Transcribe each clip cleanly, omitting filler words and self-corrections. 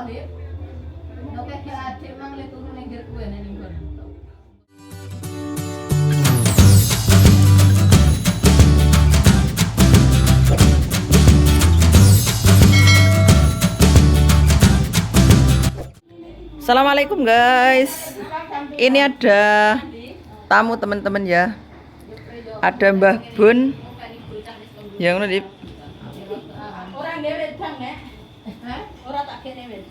Lip. Nek iki adik mang le turu ning ngger kuwe ning nggon. Assalamualaikum guys. Ini ada tamu teman-teman ya. Ada Mbah Bun. Yang Lip. Ora dhewe dang nek. Ora tak kene wis.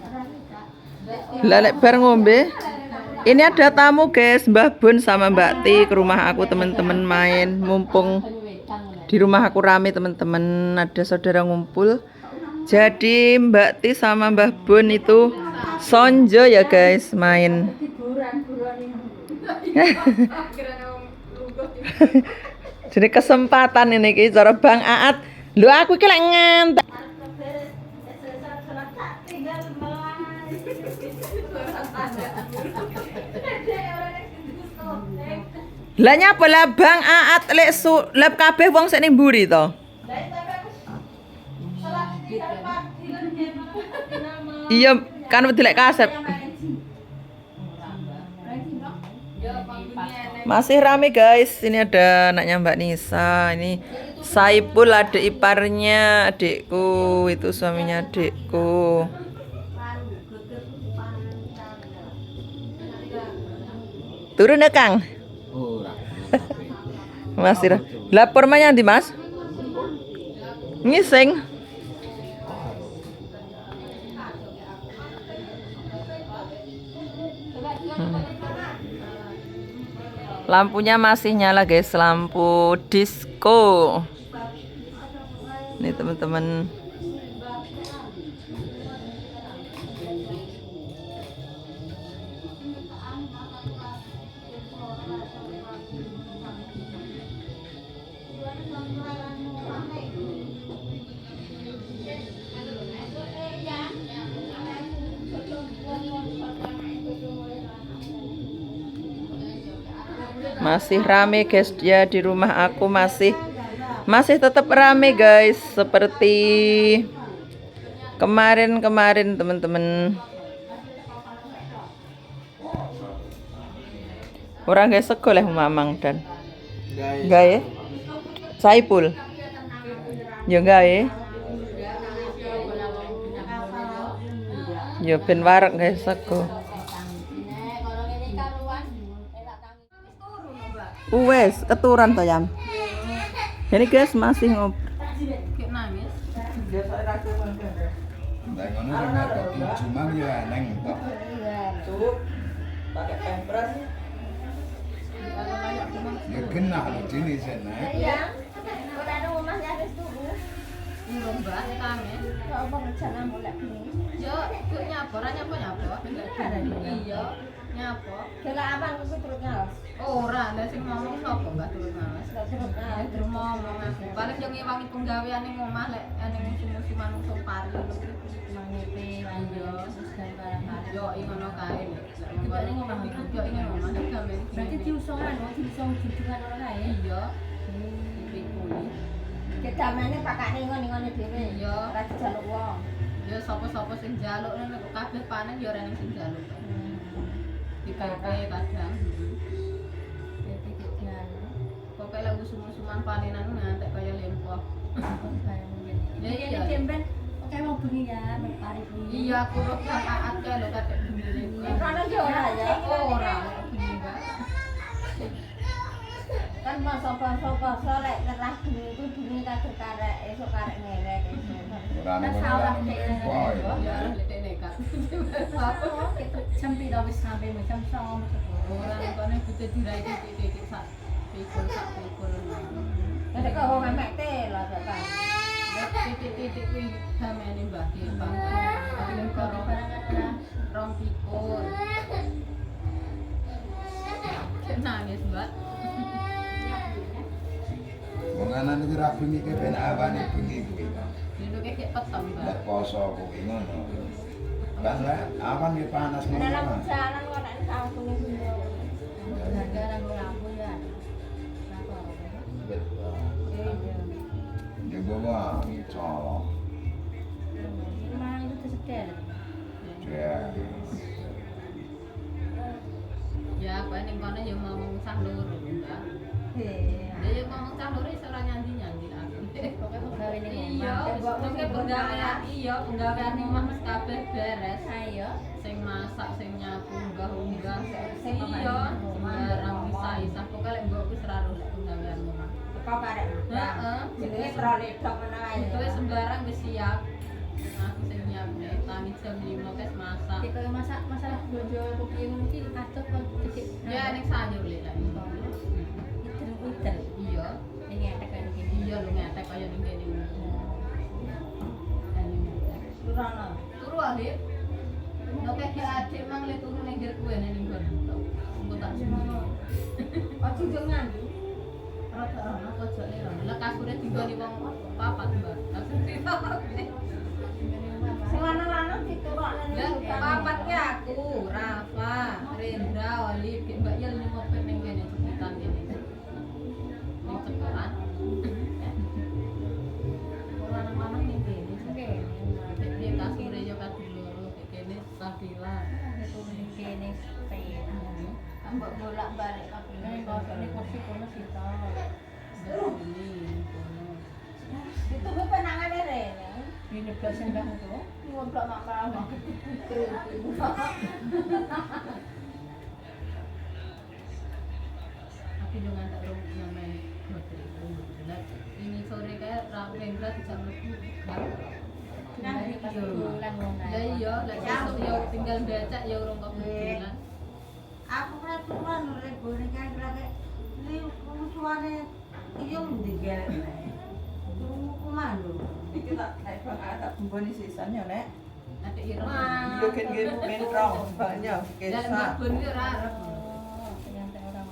Lalek bar ngombe. Ini ada tamu guys, Mbah Bun sama Mbak Ti ke rumah aku teman-teman main. Mumpung di rumah aku rame teman-teman, ada saudara ngumpul. Jadi Mbak Ti sama Mbah Bun itu sonjo ya guys main. Jadi kesempatan ini ki cara Bang Aat. Lho aku iki lek ngantek. Lah nyapa lah Bang Aat lek lep kabeh wong sik ning mburi to. Iya kan wedi lek kasep. Masih rame guys. Ini ada anaknya Mbak Nisa. Ini Saipul, adik iparnya adikku. Itu suaminya adikku. Turun ya Kang? Masih lapor mana nanti Mas? Ngising. Lampunya masih nyala guys, lampu disco. Nih teman-teman. Masih rame guys ya, di rumah aku masih tetap rame guys, seperti kemarin teman-teman. Orang guys sekolah Mamang dan gawe Saipul ya gawe ya ben warak guys sego. Wes keturan to Yam. Ini guys masih ngobrol. Kayak nangis. Ndak ngono nek cuma ya neng tok. Cukup pakai pampers. Ya kena lho dini sana. Iya. Ora ada omahnya wis turu. Nggo mbak kangen. Kok apa rencana mulai ini? Yo, kok nyapa nyapa. Iya, nyapa. Kela abang ku turut ngaos. Ora, lha sing ngomong sapa Mbak turut ngawas. Turut ngaos. Terus ngomong aku. Paling yo ngewangi penggawean ning omah lek ning musim-musim manungsa pari mangipe iya terus barang-barang. Yo ngono kae. Lek ning omah yo ning omah nek gawe. Berarti diusungan, diusung jujuran ora kae. Iya. Dipikuli. Kedamane pakane ngene dhewe. Iya. Ora dijaluk wong. Yo sapa-sapa sing njaluk nek kabeh panen yo ora ning sing njaluk. Dikae kadang. Dadi kegiatan. Pokoknya lagu sum-suman panenan ngantek kaya lempoh. Ya iya temben oke mau bengi ya pari bengi. Iya, aku roh Kang Aat kae lho katek bengi. Ora yo ora ya. Ora bengi enggak. Kan masa-masa lek terah bengi itu bengi kader karek esuk karek ngelek. Ora ngono. Ya lek nekat. Jam piro wis sampe jam 09.00. Ora kene butuh dirai titik-titik sak pikul. Nek kok wong emek telo to Pak. Titik-titik kuwi gamene Mbah Ki pangkat. Tapi karo rong pikul. Nangis, Mbak. Wong anan iki ra bengi ke ben awane bengi kuwi. Dino kayak peteng, Mbak. Ndak poso kuwi ngono. Kan lah awan ya panas ngono. Dalam jalan kok nek sampun iki. Gara-gara lampu ya. Ya bawa colok. Mang itu sekedar. Nuri seorang nyanyi aku. Pokoknya pegawai ini Iya, pokoknya penggawean iya, penggawean omah wis kabeh beres. Ayo. Sing masak, sing nyapu, unggah-unggah. Sing Iya, sembarang bisa-bisa. Pokoknya lek mbok wis ra lek penggawean omah. Teko karek. Heeh. Jenenge troli tok ngono ae. Itu wis sembarang wis siap. Aku sing nyiapne, tangi jam 5 wis masak. Iki koyo masalah bojo kepiye ngono iki katut kok gede. Ya ning sayur lek lek. Udel. Iya. Ini etek kaya gini. Iya lu ngetek kaya ning kene. Surono. Turu akhir. Nek iki adik mang le turu ning ngger kuwe ning nggon. Engko tak jenenge. Ojo yo nganti. Rata ana pojok le rono. Lah kasure digoni wong papat, Mbak. Kasur papat. Sing lanang-lanang diturokne Lah ning papat ki aku, Rafa, Rendra, Oli, Mbak Yel nyopet ning kene cepitan kene. Ning cekelan. Lanang-lanang ning kene. Dek kasure yo kadulur, kene Sakila. ning kene ambek bolak-balik kabeh. Kosone kursi kono sita. Itu gue penangane rene. Ini dosen dah itu. Ngobrol mak mama. Aku juga nggak tahu namanya hotel itu. Ini sore kayak Rendra bisa mlebu. Nanti pas bulan ngono. Ya iya, lek besok ya tinggal becak ya urung kok bulan. Aku kan tuan oleh boneka lagi ini tuane iyo mendigal tunggu kumando Iki tak nek bang tak bumboni sisane nek. Ada Ira. Yo ken nggih mentrong banyak Dan kesa. babon iki ora arep. Ternyata orang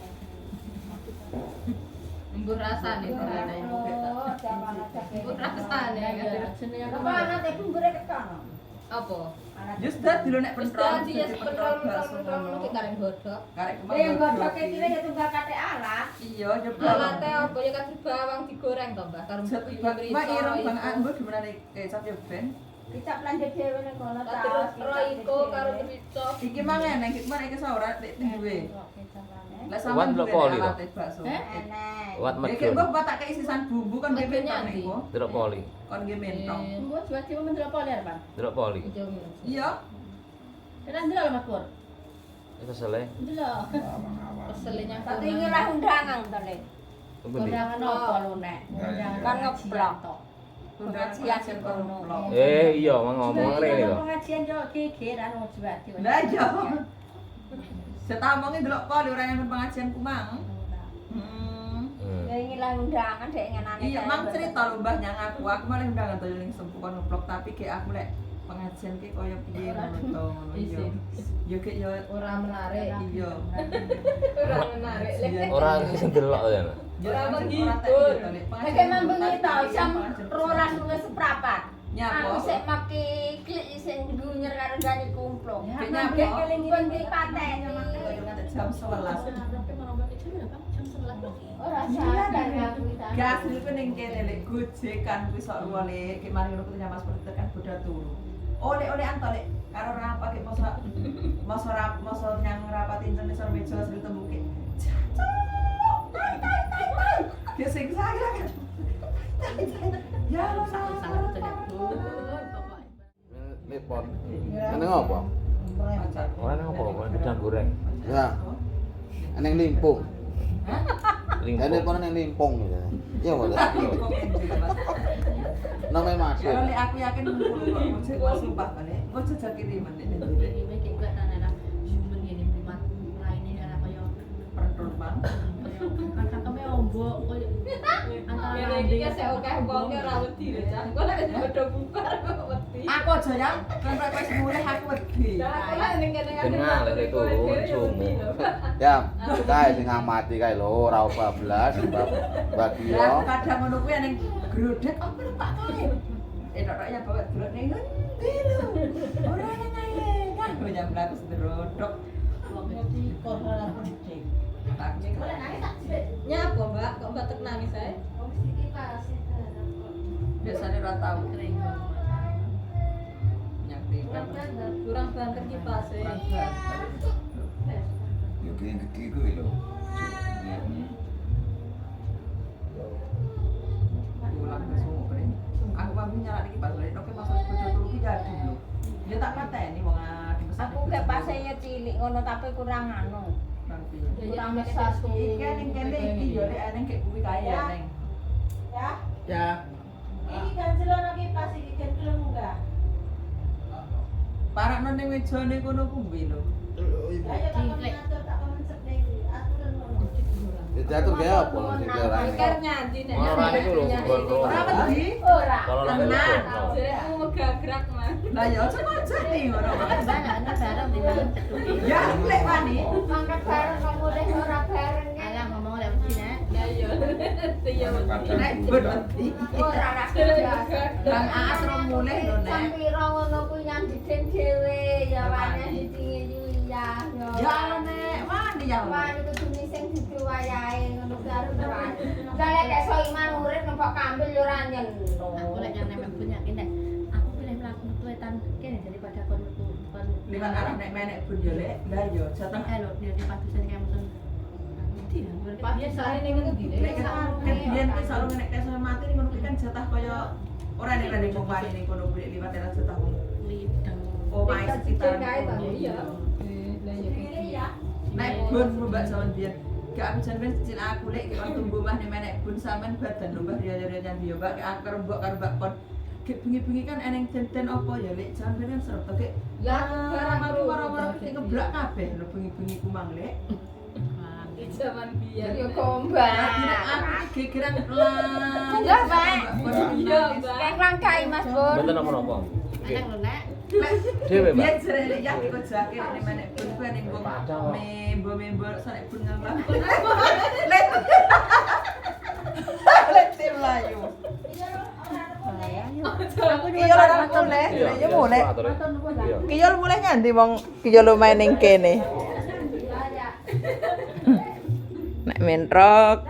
Mbur rasane ternyata ibu kita. Mbur rasane kan. Apa anak teh kumbure kekono? Apa? Just dat dulu nek Wis pentrong. tadi ya sepentrol ngono ki kareng godhok. Karek Yang godhoke kira ya tunggal kate alat. Iya, jebol. Alate apa ya kadhe bawang digoreng to, Mbak, karo mriko. Mak ireng bang anggo gimana kecap yo ben. Kita belanja dhewe ning kono ta. Terus roiko karo mriko. Iki mangan nek iki mana iki saura nek duwe. Lah Wan sampean blok poli, alat bakso. Enak. Wat Ya medun. kek mbok tak kei sisan bumbu kan nggih Medunnya mentong ndi? niku. Delok poli. Kon nggih mentong. Gua jual cuma mendelok poli ya, Bang. Delok poli. Iya. Kita ndelok Mas Pur. Itu selesai. Ndelok. Peselnya Tapi ini lah undangan to, Le. Kemudian. Undangan apa lu, Nek? Undangan Kan ngeblok. tok. Pengajian kono. Iya, mau ngomong rene to. Pengajian yo gegeran wong Jawati. Lah iya. Setamongnya delok poli ora yang pengajian kumang. Ya ini lah undangan dek ngenane. Iya, mang cerita lho Mbah nyang aku malah undangan to ning sempu kon ngeblok tapi kayak aku lek pengajian ki koyo piye ngono to ngono iya. Yo kek yo ora menarik. iya. Ora menarik. Ora sing delok to ya. Ora menghibur. Nek mambengi to jam 12:00 Nyapa? Aku sik make klik sing dunyer karo gani kumplung. Kek Nyapa nyapa? kelingan di pateni. Jam 11. Ora sadar aku iki. Gas niku ning kene lek gojekan kuwi sok luwale ki mari ngono kuwi Mas Pur tekan boda turu. Oleh-olehan to lek karo rapat ki masa nyang rapat internasional meja sing tembuke. Ki sing saya kan. Ya lo Sangat sedap. Lepon. Seneng apa? Ora nang apa? Gedang goreng. Ya. Neng Limpung. Limpung. Kan telepon neng Limpung gitu. Iya betul. Namanya Mas. Kalau lek aku yakin ngumpul kok gojek sumpah balik. Kok jajal kiriman nek ndek Iki iki gak tanah human ngene primat laine ora kaya pertun Bang. kantame ombok koyo antara iki sik akeh wong ora wedi lho, Cak. Kok lek padha bubar kok wedi. Aku aja yang kan wis mulih aku wedi. Lah kok ning kene Tengah lek turun sumu. Ya, kae sing ngamati kae lho ora bablas bagi Lah yo. kadang ngono kuwi ning grodek apa lho Pak kae. Tok ya bawa drone ning ngendi lho. Ora nang ae. Kan nyam aku sedrodok. wong wedi korban aku dicek. Tak cek. Nyapa, Mbak? Kok Mbak tek nangis ae? Biasanya ora tau kering. Nyakti kan. Kurang banter kipase. Yo kene gede kuwi lho. cilik ngono tapi kurang anu. Kurang mesas Iki kan ning kene iki yo lek neng kek kuwi kae ya neng. Ya. Ya. Iki kan celono ki pas iki gendreng enggak. Parakno ning mejane kono kuwi lho. Ayo tak mengatur tak mencet ning aturan ngono. Diatur gaya apa? Pikir nyanti nek. Ora niku lho, ngono. Ora wedi. Ora. Kalau lagi Tenang. ngono. Jadi aku megagrak mas. Lah ya aja ngajeni ngono. Ana bareng di mangan ceduk. Ya lek wani. Mangkat bareng kok mulih ora bareng. Alah ngomong lek mesti nek. Ya iya. Iya. Nek ben wedi. Ora ra kerja. Bang Aas ro mulih lho nek. Sampira ngono kuwi nyanditen dhewe ya wane ditingi ya. Ya nek wani ya. Wani kudu sing dudu wayahe ngono kuwi arep ora. Dale nek so iman urip nempok kambil yo ora nyeno. Aku lek yang nempel punya ki nek. Aku pilih mlaku tuwetan kene daripada kon metu. Kon Liwat arah nek menek pun yo lek. Lah yo jatah lho dia di padusan kayak mesen. Ndi ya? Padhe sare ning ngendi lek kan biyen ki selalu nek keso mati ning ngono kuwi kan jatah kaya ora nek ning wong wani ning kono kuwi liwat era jatah wong. Lidang. Omahe sekitar. Iya. Nek bun mbak sampean biyen gak aku jan wis cicil aku lek waktu mbah nek menek bun sampean badan lho mbah riyo-riyo nyandi yo mbak aku karo mbak kon gek bengi-bengi kan eneng ten apa ya lek sampean kan serep gek Ya, barang aku waro-waro iki keblak kabeh lho bengi-bengi ku mang lek Zaman biyen. Yo gombal. aku gegeran pelan Ya, Pak. Iya, Mbak. Kang langkai Mas Bun. Mboten napa-napa. Enak lho nek. Dhewe, Mbak. biyen jare lek ya kok jake nek menek bun ku ning wong membo sarek bun ngambang lek lek tim layu aku juga ora mulai ya mulai kiyol mulai nganti wong kiyol main ning kene nek mentrok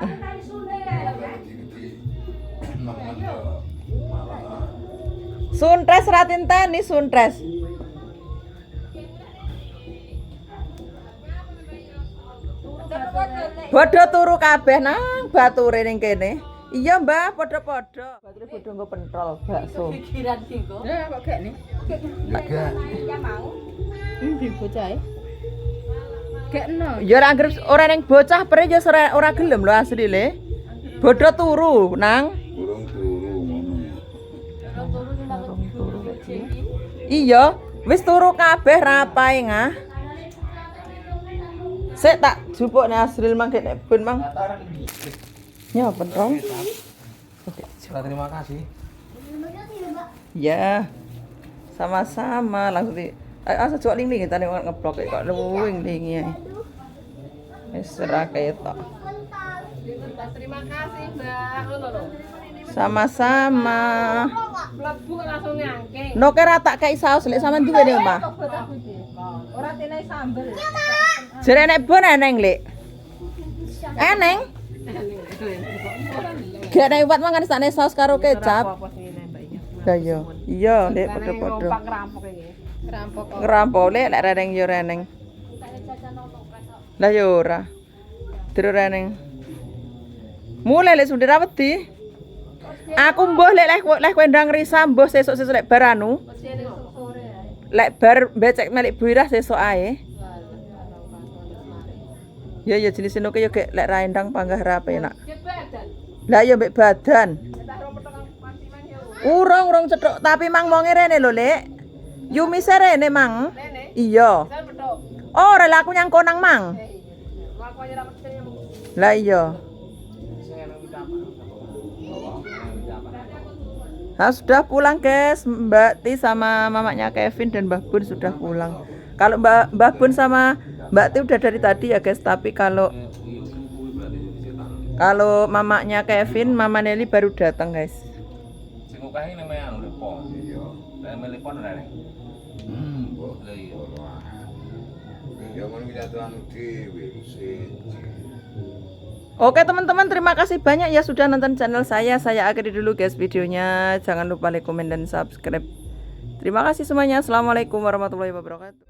suntres ratinteni suntres Bodho turu kabeh nang bature ning kene. Iya, Mbah, padha-padha. Bature bodho nggo pentrol bakso. Pikiran ki kok. Ya kok gak nih. Agak. Ya mau. Endi bocah e? Gak no. Ya ora anggere ora ning bocah pere ya ora gelem lho asli le. Bodho turu nang. Burung turu ngono. Iya, wis turu kabeh rapae ngah. Sik tak jupuk nek Asril mangke nek bun mang. Ya pentrong. Terima kasih. Ya. Sama-sama langsung di asa cok ling-ling tadi ngeblok kok luwing-lingi ae. Wis ora ketok. Terima kasih, Mbak. Ngono lho. Sama-sama. Mlebu langsung nyangking. Noke ra tak kei saus lek sampean duwe ning omah. Ora tene sambel. Jere nek bon eneng lek. Eneng. Gak nek wat mangan sakne saus karo kecap. Lah iya. Iya, lek padha-padha. Rampok iki. Rampok. Ngerampok lek reneng yo reneng. Lah yo ora. Terus reneng. Mulai lek sundira wedi. Aku mbuh lek kowe ndang risa mbuh sesuk-sesuk lek bar anu. Lek bar becek melik buirah sesuk ae. Ya ya jenis eno yo gek lek ra endang panggah ra penak. Lah ya mbek badan. Urung cethuk tapi mang wonge rene lho lek. Yumi serene mang. Iya. Oh, rela aku nyang konang mang. Lah iya. Nah, sudah pulang guys, Mbak Ti sama mamanya Kevin dan Mbah Bun sudah pulang. Kalau Mbah Bun sama Mbak Ti udah dari tadi ya guys, tapi kalau mamanya Kevin, Mama Nelly baru datang guys. Sing ukahe namanya anu lepo. Iya. Lah melepon ora nek. Mbok. Lah iya. Ya ngono ki anu dhewe siji. Oke teman-teman, terima kasih banyak ya sudah nonton channel saya. Saya akhiri dulu guys videonya. Jangan lupa like, komen, dan subscribe. Terima kasih semuanya. Assalamualaikum warahmatullahi wabarakatuh.